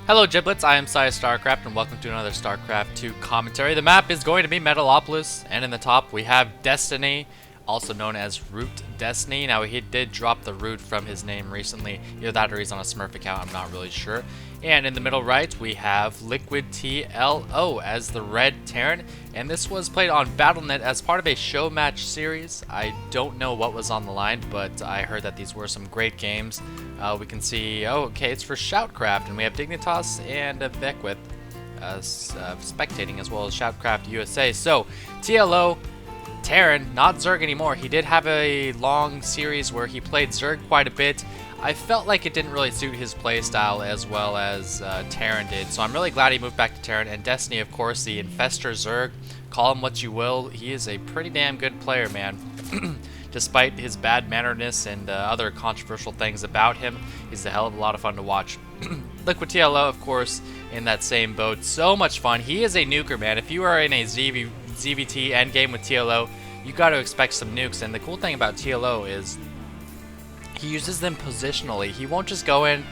Hello Giblets, I am PsyStarcraft and welcome to another StarCraft 2 commentary. The map is going to be Metalopolis, and in the top we have Destiny, also known as ROOTDestiny. Now he did drop the root from his name recently, either that or he's on a Smurf account, I'm not really sure. And in the middle right we have LiquidTLO as the red Terran, and this was played on Battle.net as part of a show match series. I don't know what was on the line, but I heard that these were some great games. We can see, oh, okay, it's for Shoutcraft, and we have Dignitas and Beckwith spectating, as well as Shoutcraft USA. So, TLO, Terran, not Zerg anymore. He did have a long series where he played Zerg quite a bit. I felt like it didn't really suit his playstyle as well as Terran did, so I'm really glad he moved back to Terran. And Destiny, of course, the Infester Zerg, call him what you will, he is a pretty damn good player, man. Despite his bad mannerness and other controversial things about him, he's a hell of a lot of fun to watch. LiquidTLO, of course, in that same boat. So much fun. He is a nuker, man. If you are in a ZVT endgame with TLO, you got to expect some nukes. And the cool thing about TLO is he uses them positionally. He won't just go in,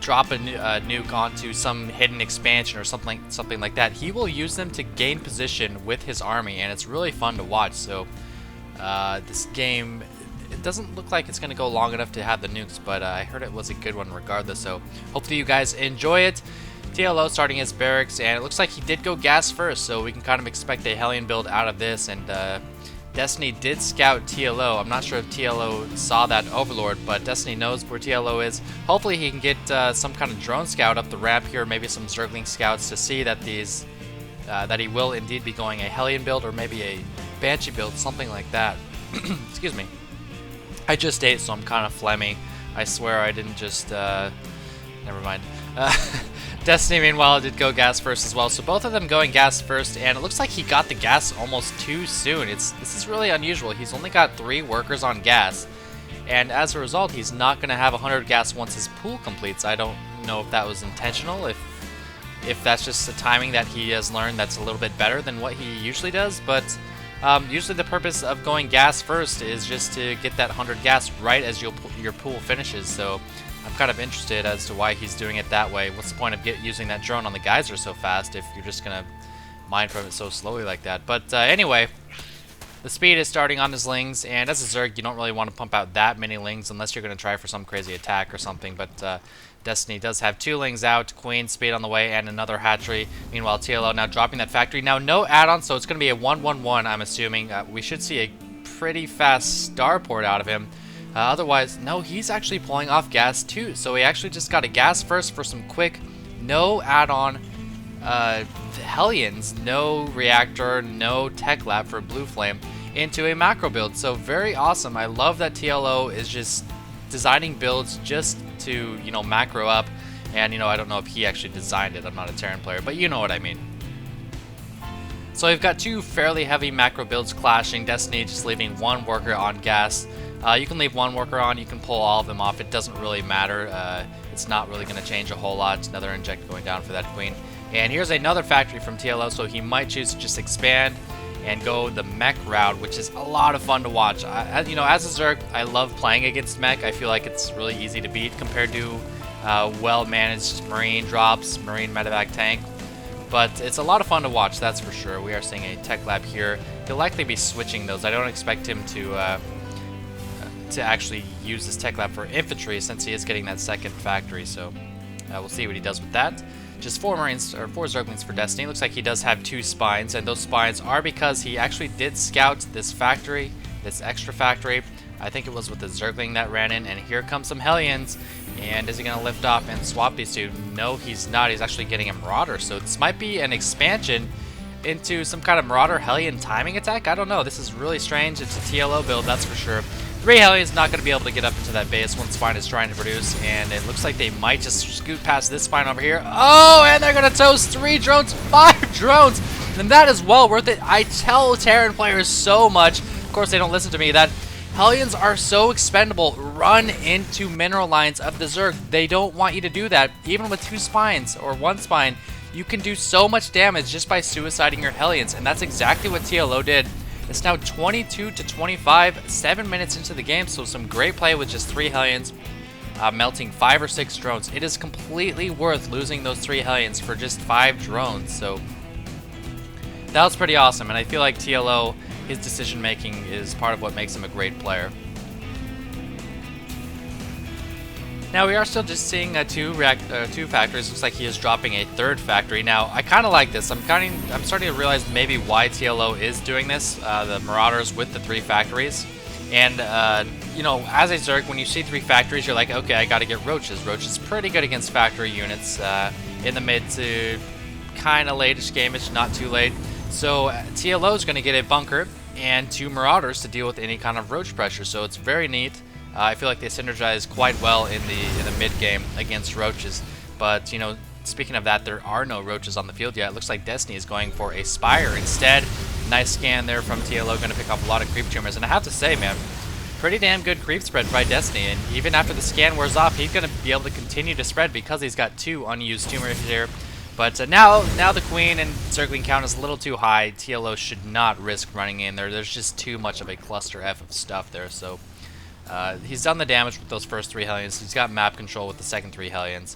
drop a nuke onto some hidden expansion or something like that. He will use them to gain position with his army, and it's really fun to watch. So this game, it doesn't look like it's going to go long enough to have the nukes, but I heard it was a good one regardless, so hopefully you guys enjoy it. TLO starting his barracks, and it looks like he did go gas first, so we can kind of expect a Hellion build out of this. And Destiny did scout TLO. I'm not sure if TLO saw that Overlord, but Destiny knows where TLO is. Hopefully he can get some kind of drone scout up the ramp here, maybe some Zergling scouts to see that these that he will indeed be going a Hellion build or maybe a Banshee build, something like that. Excuse me. I just ate, so I'm kind of phlegmy. I swear I didn't just, never mind. Destiny, meanwhile, did go gas first as well, so both of them going gas first, and it looks like he got the gas almost too soon. This is really unusual. He's only got 3 workers on gas, and as a result, he's not going to have 100 gas once his pool completes. I don't know if that was intentional, if that's just the timing that he has learned that's a little bit better than what he usually does, but usually the purpose of going gas first is just to get that 100 gas right as your pool finishes, so I'm kind of interested as to why he's doing it that way. What's the point of using that drone on the geyser so fast if you're just going to mine from it so slowly like that? But anyway, the speed is starting on his lings, and as a Zerg, you don't really want to pump out that many lings unless you're going to try for some crazy attack or something, but Destiny does have 2 lings out, Queen, speed on the way, and another hatchery. Meanwhile, TLO now dropping that factory. Now, no add-on, so it's going to be a 1-1-1, I'm assuming. We should see a pretty fast starport out of him. Otherwise, no, he's actually pulling off gas too. So he actually just got a gas first for some quick, no add-on Hellions, no reactor, no tech lab for Blue Flame into a macro build. So very awesome. I love that TLO is just designing builds just to, you know, macro up. And, you know, I don't know if he actually designed it. I'm not a Terran player, but you know what I mean. So we've got 2 fairly heavy macro builds clashing. Destiny just leaving 1 worker on gas. You can leave 1 worker on, you can pull all of them off, it doesn't really matter. It's not really going to change a whole lot. It's another inject going down for that Queen. And here's another factory from TLO, so he might choose to just expand and go the mech route, which is a lot of fun to watch. You know, as a Zerg, I love playing against mech. I feel like it's really easy to beat compared to well-managed Marine drops, Marine medevac tank. But it's a lot of fun to watch, that's for sure. We are seeing a tech lab here. He'll likely be switching those. I don't expect him to actually use this tech lab for infantry since he is getting that second factory, so we'll see what he does with that. Just 4 Marines, or 4 Zerglings for Destiny. Looks like he does have 2 spines, and those spines are because he actually did scout this factory, this extra factory. I think it was with the Zergling that ran in, and here comes some Hellions. And is he going to lift off and swap these 2? No, he's not. He's actually getting a Marauder, so this might be an expansion into some kind of Marauder Hellion timing attack. I don't know. This is really strange. It's a TLO build, that's for sure. 3 Hellions not going to be able to get up into that base. 1 spine is trying to produce, and it looks like they might just scoot past this spine over here. Oh, and they're going to toast 3 drones, 5 drones, and that is well worth it. I tell Terran players so much. Of course, they don't listen to me. That Hellions are so expendable. Run into mineral lines of the Zerg. They don't want you to do that. Even with 2 spines or 1 spine, you can do so much damage just by suiciding your Hellions, and that's exactly what TLO did. It's now 22 to 25, 7 minutes into the game, so some great play with just 3 Hellions. melting 5 or 6 drones. It is completely worth losing those 3 Hellions for just 5 drones. So that was pretty awesome, and I feel like TLO, his decision making is part of what makes him a great player. Now we are still just seeing two factories. Looks like he is dropping a 3rd factory. Now I kind of like this. I'm starting to realize maybe why TLO is doing this. The Marauders with the 3 factories, and you know, as a Zerg, when you see 3 factories, you're like, okay, I got to get Roaches. Roach is pretty good against factory units in the mid to kind of late-ish game-ish, not too late. So TLO is going to get a bunker and 2 Marauders to deal with any kind of Roach pressure. So it's very neat. I feel like they synergize quite well in the mid game against Roaches. But you know, speaking of that, there are no Roaches on the field yet. It looks like Destiny is going for a Spire instead. Nice scan there from TLO, going to pick off a lot of creep tumors. And I have to say, man, pretty damn good creep spread by Destiny. And even after the scan wears off, he's going to be able to continue to spread because he's got 2 unused tumors here. But now the Queen and Circling count is a little too high. TLO should not risk running in there. There's just too much of a cluster F of stuff there. So he's done the damage with those first 3 Hellions. He's got map control with the second 3 Hellions.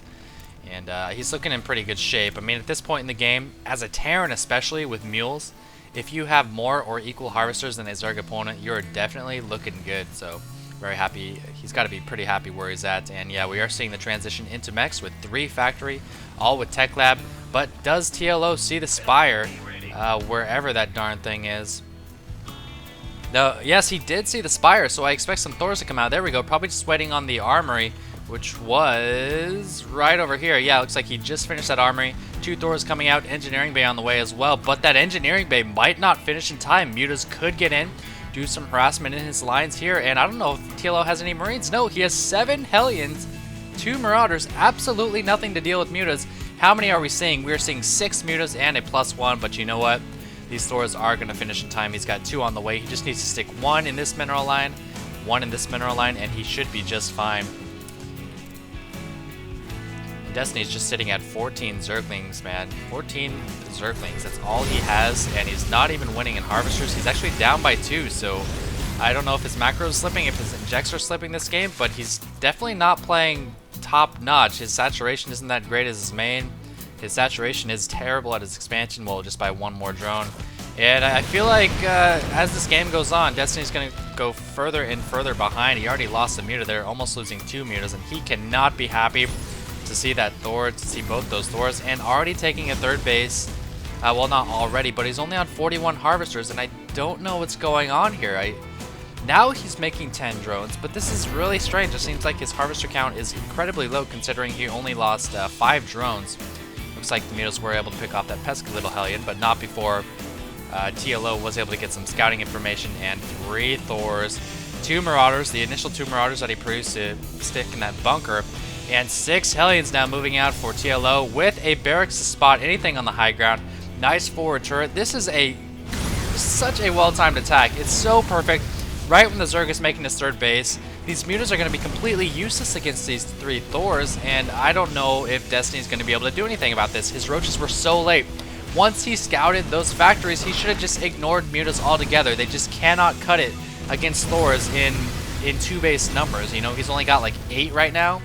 And he's looking in pretty good shape. I mean, at this point in the game, as a Terran especially with mules, if you have more or equal harvesters than a Zerg opponent, you're definitely looking good. So very happy. He's got to be pretty happy where he's at. And yeah, we are seeing the transition into mechs with 3 factory, all with Tech Lab. But does TLO see the Spire wherever that darn thing is? No, yes, he did see the Spire, so I expect some Thors to come out. There we go, probably just waiting on the Armory, which was right over here. Yeah, looks like he just finished that Armory. 2 Thors coming out, Engineering Bay on the way as well. But that Engineering Bay might not finish in time. Mutas could get in, do some harassment in his lines here, and I don't know if TLO has any Marines. No, he has 7 Hellions, 2 Marauders, absolutely nothing to deal with Mutas. How many are we seeing? We're seeing 6 Mutas and a +1, but you know what? These Thors are going to finish in time. He's got 2 on the way. He just needs to stick 1 in this mineral line, 1 in this mineral line, and he should be just fine. Destiny's just sitting at 14 Zerglings, man. 14 Zerglings, that's all he has, and he's not even winning in Harvesters. He's actually down by 2, so I don't know if his macro is slipping, if his injects are slipping this game, but he's definitely not playing top-notch. His saturation isn't that great as his main. His saturation is terrible at his expansion, well, just by 1 more drone. And I feel like as this game goes on, Destiny's going to go further and further behind. He already lost a Muta there, almost losing 2 Mutas, and he cannot be happy to see that Thor, to see both those Thors, and already taking a 3rd base. Well, not already, but he's only on 41 Harvesters, and I don't know what's going on here. Now he's making 10 drones, but this is really strange. It seems like his Harvester count is incredibly low considering he only lost 5 drones. Looks like the Mutas were able to pick off that pesky little Hellion, but not before TLO was able to get some scouting information, and 3 Thors, 2 Marauders, the initial 2 Marauders that he produced to stick in that bunker, and 6 Hellions now moving out for TLO with a barracks to spot anything on the high ground. Nice forward turret. This is such a well-timed attack. It's so perfect. Right when the Zerg is making his 3rd base, these Mutas are going to be completely useless against these 3 Thors, and I don't know if Destiny's going to be able to do anything about this. His Roaches were so late. Once he scouted those factories, he should have just ignored Mutas altogether. They just cannot cut it against Thors in 2 base numbers. You know, he's only got like 8 right now.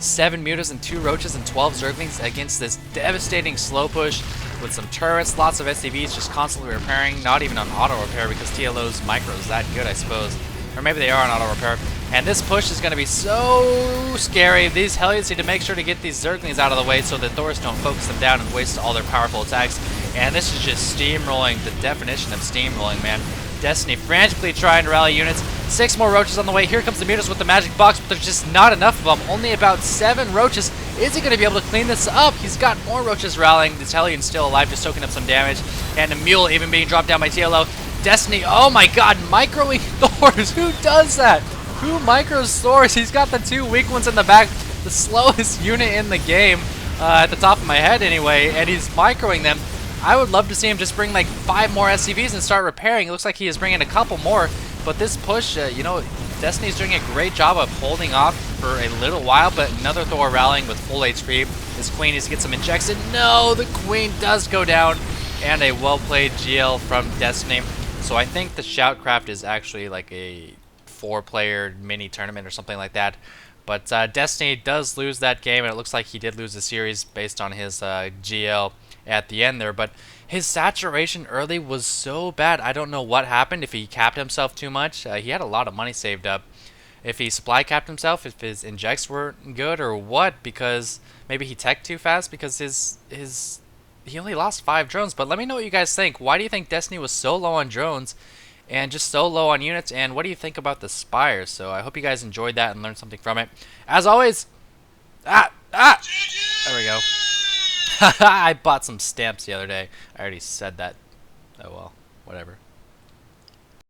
7 Mutas and 2 Roaches and 12 Zerglings against this devastating slow push with some turrets, lots of SCVs just constantly repairing, not even on auto repair because TLO's micro is that good, I suppose. Or maybe they are on auto repair. And this push is going to be so scary. These Hellions need to make sure to get these Zerglings out of the way so that Thors don't focus them down and waste all their powerful attacks. And this is just steamrolling, the definition of steamrolling, man. Destiny frantically trying to rally units. 6 more Roaches on the way. Here comes the Mutas with the magic box, but there's just not enough of them. Only about 7 Roaches. Is he going to be able to clean this up? He's got more Roaches rallying. This Hellion's still alive, just soaking up some damage. And a Mule even being dropped down by TLO. Destiny, oh my god, microing Thors. Who does that? Who micros Thors? He's got the 2 weak ones in the back. The slowest unit in the game, at the top of my head anyway, and he's microing them. I would love to see him just bring like 5 more SCVs and start repairing. It looks like he is bringing a couple more, but this push, you know, Destiny's doing a great job of holding off for a little while, but another Thor rallying with full HP. His Queen needs to get some injects in. No, the Queen does go down, and a well-played GL from Destiny. So I think the Shoutcraft is actually like a 4-player mini tournament or something like that. But Destiny does lose that game, and it looks like he did lose the series based on his GL at the end there. But his saturation early was so bad. I don't know what happened, if he capped himself too much. He had a lot of money saved up. If he supply capped himself, if his injects weren't good or what, because maybe he teched too fast, because his he only lost 5 drones. But let me know what you guys think. Why do you think Destiny was so low on drones and just so low on units? And what do you think about the Spires? So I hope you guys enjoyed that and learned something from it. As always, there we go. I bought some stamps the other day. I already said that. Oh well, whatever.